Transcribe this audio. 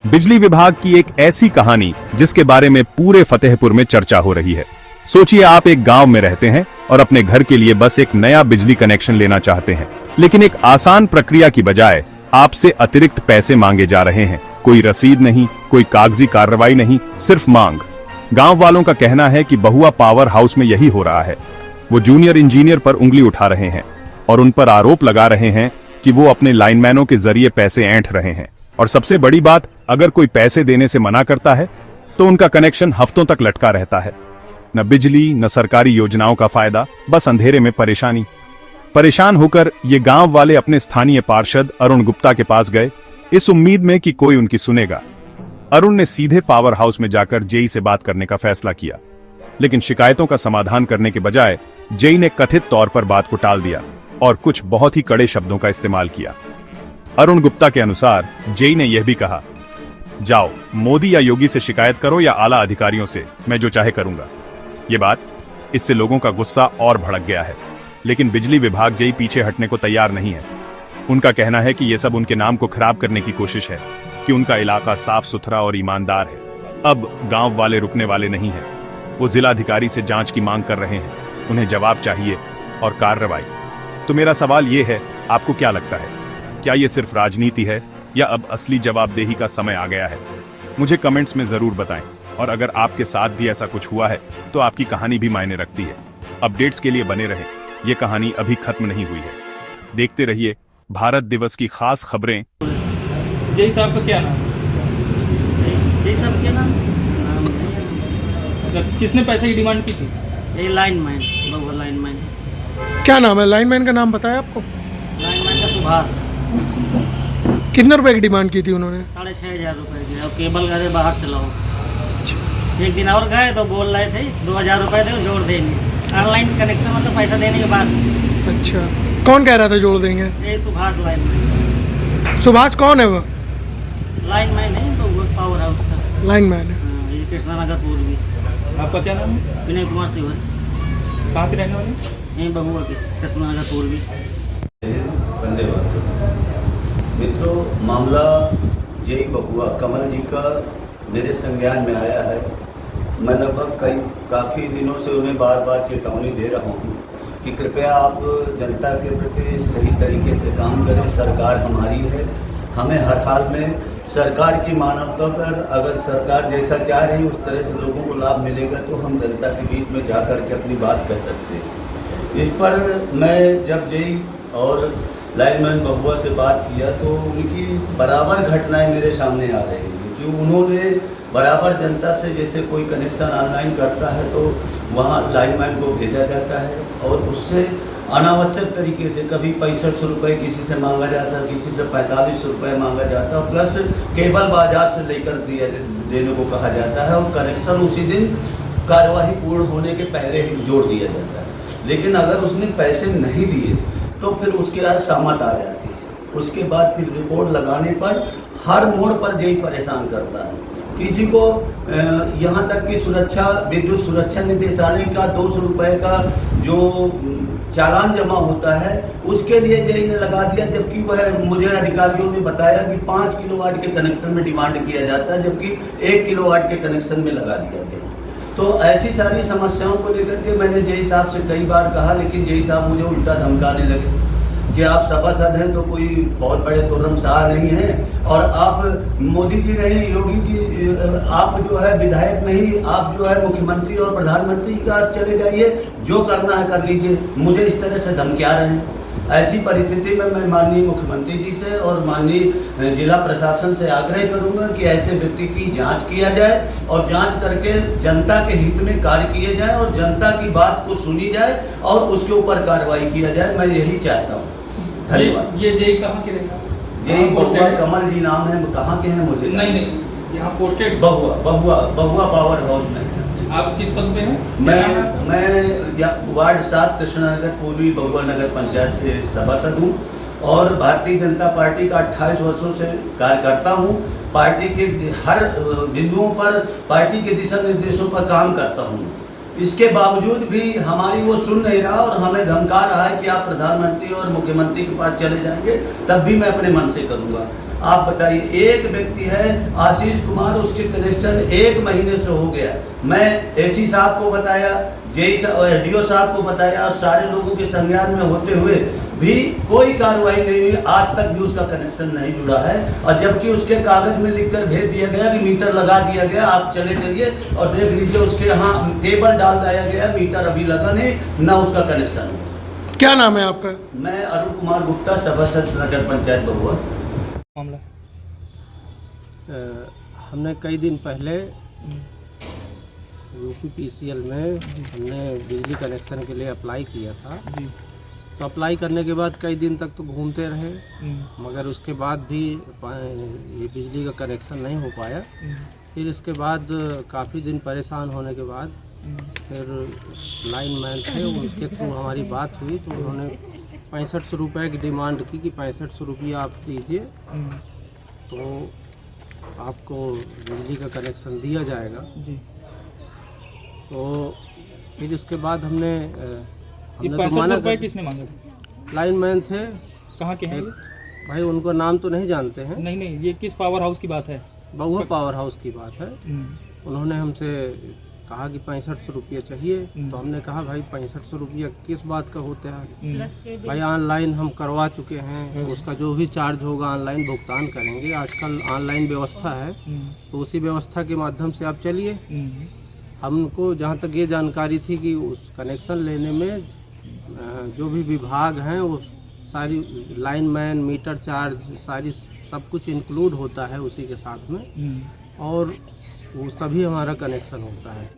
बिजली विभाग की एक ऐसी कहानी जिसके बारे में पूरे फतेहपुर में चर्चा हो रही है। सोचिए आप एक गांव में रहते हैं और अपने घर के लिए बस एक नया बिजली कनेक्शन लेना चाहते हैं, लेकिन एक आसान प्रक्रिया की बजाय आपसे अतिरिक्त पैसे मांगे जा रहे हैं। कोई रसीद नहीं, कोई कागजी कार्रवाई नहीं, सिर्फ मांग। गांव वालों का कहना है कि बहुआ पावर हाउस में यही हो रहा है। वो जूनियर इंजीनियर पर उंगली उठा रहे हैं और उन पर आरोप लगा रहे हैं कि वो अपने लाइनमैनों के जरिए पैसे ऐंठ रहे हैं। और सबसे बड़ी बात, अगर कोई पैसे देने से मना करता है तो उनका कनेक्शन हफ्तों तक लटका रहता है। न बिजली न सरकारी योजनाओं का फायदा, बस अंधेरे में परेशानी। परेशान होकर ये गांव वाले अपने स्थानीय पार्षद अरुण गुप्ता के पास गए, इस उम्मीद में कि कोई उनकी सुनेगा। अरुण ने सीधे पावर हाउस में जाकर जेई से बात करने का फैसला किया, लेकिन शिकायतों का समाधान करने के बजाय जेई ने कथित तौर पर बात को टाल दिया और कुछ बहुत ही कड़े शब्दों का इस्तेमाल किया। अरुण गुप्ता के अनुसार जेई ने यह भी कहा, जाओ मोदी या योगी से शिकायत करो या आला अधिकारियों से, मैं जो चाहे करूंगा। ये बात, इससे लोगों का गुस्सा और भड़क गया है, लेकिन बिजली विभाग जेई पीछे हटने को तैयार नहीं है। उनका कहना है कि यह सब उनके नाम को खराब करने की कोशिश है, कि उनका इलाका साफ सुथरा और ईमानदार है। अब गांव वाले रुकने वाले नहीं हैं। वो जिलाधिकारी से जांच की मांग कर रहे हैं। उन्हें जवाब चाहिए और कार्रवाई। तो मेरा सवाल ये है, आपको क्या लगता है, क्या ये सिर्फ राजनीति है या अब असली जवाबदेही का समय आ गया है? मुझे कमेंट्स में जरूर बताएं, और अगर आपके साथ भी ऐसा कुछ हुआ है तो आपकी कहानी भी मायने रखती है। अपडेट्स के लिए बने रहें, ये कहानी अभी खत्म नहीं हुई है। देखते रहिए भारत दिवस की खास खबरें। जय साहब का क्या नाम? ये सब क्या नाम? अच्छा, किसने पैसे की डिमांड की थी? ये लाइनमैन, बबुआ लाइनमैन। क्या नाम है लाइनमैन का? नाम बताया आपको? लाइनमैन का सुभाष। कितने रुपए की डिमांड की थी उन्होंने? 6,500 रुपये की। और केबल गए बाहर चलाओ। एक दिन और गए तो बोल रहे थे 2,000 रुपये दो, जोड़ देंगे। ऑनलाइन कनेक्शन मतलब पैसा देने के बाद। अच्छा, कौन कह रहा था जोड़ देंगे? ये सुभाष लाइनमैन। सुभाष कौन है वो? लाइनमैन है तो पावर हाउस का लाइनमैन है। हाँ, ये कृष्णा नगर पूर्वी। आपका क्या नाम है? विनय कुमार सिवर। कहाँ के रहने वाले? यहीं बबुआ के, कृष्णा नगर पूर्वी। मित्रों, मामला जेई बबुआ कमल जी का मेरे संज्ञान में आया है। मैं लगभग काफ़ी दिनों से उन्हें बार बार चेतावनी दे रहा हूँ कि कृपया आप जनता के प्रति सही तरीके से काम करें। सरकार हमारी है, हमें हर हाल में सरकार की मानवता पर, अगर सरकार जैसा चाह रही है उस तरह से लोगों को लाभ मिलेगा तो हम जनता के बीच में जा कर के अपनी बात कह सकते हैं। इस पर मैं जब जेई और लाइनमैन बबुआ से बात किया तो उनकी बराबर घटनाएं मेरे सामने आ रही हैं कि उन्होंने बराबर जनता से, जैसे कोई कनेक्शन ऑनलाइन करता है तो वहाँ लाइनमैन को भेजा जाता है और उससे अनावश्यक तरीके से कभी 65 रुपये किसी से मांगा जाता है, किसी से 45 रुपये मांगा जाता है, प्लस केबल बाजार से लेकर देने को कहा जाता है और कनेक्शन उसी दिन कार्यवाही पूर्ण होने के पहले ही जोड़ दिया जाता है। लेकिन अगर उसने पैसे नहीं दिए तो फिर उसके बाद सामत आ जाती है। उसके बाद फिर रिपोर्ट लगाने पर हर मोड़ पर जेई परेशान करता है। किसी को यहाँ तक कि सुरक्षा, विद्युत सुरक्षा निदेशालय का 200 रुपये का जो चालान जमा होता है उसके लिए जेई ने लगा दिया, जबकि वह मुझे अधिकारियों ने बताया कि 5 किलोवाट के कनेक्शन में डिमांड किया जाता है, जबकि 1 किलोवाट के कनेक्शन में लगा दिया गया। तो ऐसी सारी समस्याओं को लेकर के मैंने जेई साहब से कई बार कहा, लेकिन जेई साहब मुझे उल्टा धमकाने लगे कि आप सभासद हैं तो कोई बहुत बड़े तुर्रमसार नहीं हैं, और आप मोदी जी नहीं, योगी जी, आप जो है विधायक नहीं, आप जो है मुख्यमंत्री और प्रधानमंत्री का चले जाइए, जो करना है कर लीजिए। मुझे इस तरह से धमकिया रहे हैं। ऐसी परिस्थिति में मैं माननीय मुख्यमंत्री जी से और माननीय जिला प्रशासन से आग्रह करूंगा कि ऐसे व्यक्ति की जांच किया जाए और जांच करके जनता के हित में कार्य किए जाए और जनता की बात को सुनी जाए और उसके ऊपर कार्रवाई किया जाए। मैं यही चाहता हूँ। धन्यवाद। ये जेई कहाँ के रहेगा? जेई बबुआ कमल जी नाम है, कहाँ के हैं मुझे नहीं, यहाँ पोस्टेड बबुआ पावर हाउस में। आप किस पद पे हैं? मैं वार्ड 7 कृष्णा नगर पूर्वी बबुआ नगर पंचायत से सभासद हूँ और भारतीय जनता पार्टी का 28 वर्षों से कार्य करता हूँ। पार्टी के हर बिंदुओं पर पार्टी के दिशा निर्देशों पर काम करता हूँ। इसके बावजूद भी हमारी वो सुन नहीं रहा और हमें धमका रहा है कि आप प्रधानमंत्री और मुख्यमंत्री के पास चले जाएंगे, तब भी मैं अपने मन से करूँगा। आप बताइए, एक व्यक्ति है आशीष कुमार, उसके कनेक्शन 1 महीने से हो गया। मैं एसी साहब को बताया, एडीओ साहब को बताया, और सारे लोगों के संज्ञान में होते हुए भी कोई कार्रवाई नहीं हुई। आज तक भी उसका कनेक्शन नहीं जुड़ा है, और जबकि उसके कागज में लिखकर भेज दिया गया कि मीटर लगा दिया गया, आप चले चलिए और देख लीजिए। उसके यहाँ केबल डाल दिया गया, मीटर अभी लगा नहीं, न उसका कनेक्शन। क्या नाम है आपका? मैं अरुण कुमार गुप्ता, सभासद नगर पंचायत बहुआ। मामला हमने कई दिन पहले यूपीपीसीएल में हमने बिजली कनेक्शन के लिए अप्लाई किया था। जी। तो अप्लाई करने के बाद कई दिन तक तो घूमते रहे, मगर उसके बाद भी ये बिजली का कनेक्शन नहीं हो पाया। फिर इसके बाद काफ़ी दिन परेशान होने के बाद फिर लाइन मैन थे, उनके थ्रू हमारी बात हुई, तो उन्होंने 6500 रुपये की डिमांड की कि 6500 रुपया आप दीजिए तो आपको बिजली का कनेक्शन दिया जाएगा। जी। तो फिर इसके बाद हमने ये 6500 रुपये किसने मांगे थे? लाइन मैन थे। कहाँ के हैं ये? भाई उनको नाम तो नहीं जानते हैं। नहीं नहीं, ये किस पावर हाउस की बात है? बहुआ पावर हाउस की बात है। उन्होंने हमसे कहा कि 6500 रुपये चाहिए। तो हमने कहा भाई 6500 रुपया किस बात का होता है भाई, ऑनलाइन हम करवा चुके हैं, उसका जो भी चार्ज होगा ऑनलाइन भुगतान करेंगे। आजकल ऑनलाइन व्यवस्था है, तो उसी व्यवस्था के माध्यम से आप चलिए। हमको जहाँ तक ये जानकारी थी कि उस कनेक्शन लेने में जो भी विभाग हैं वो सारी लाइन मैन, मीटर चार्ज, सारी सब कुछ इंक्लूड होता है उसी के साथ में, और वो तभी हमारा कनेक्शन होता है।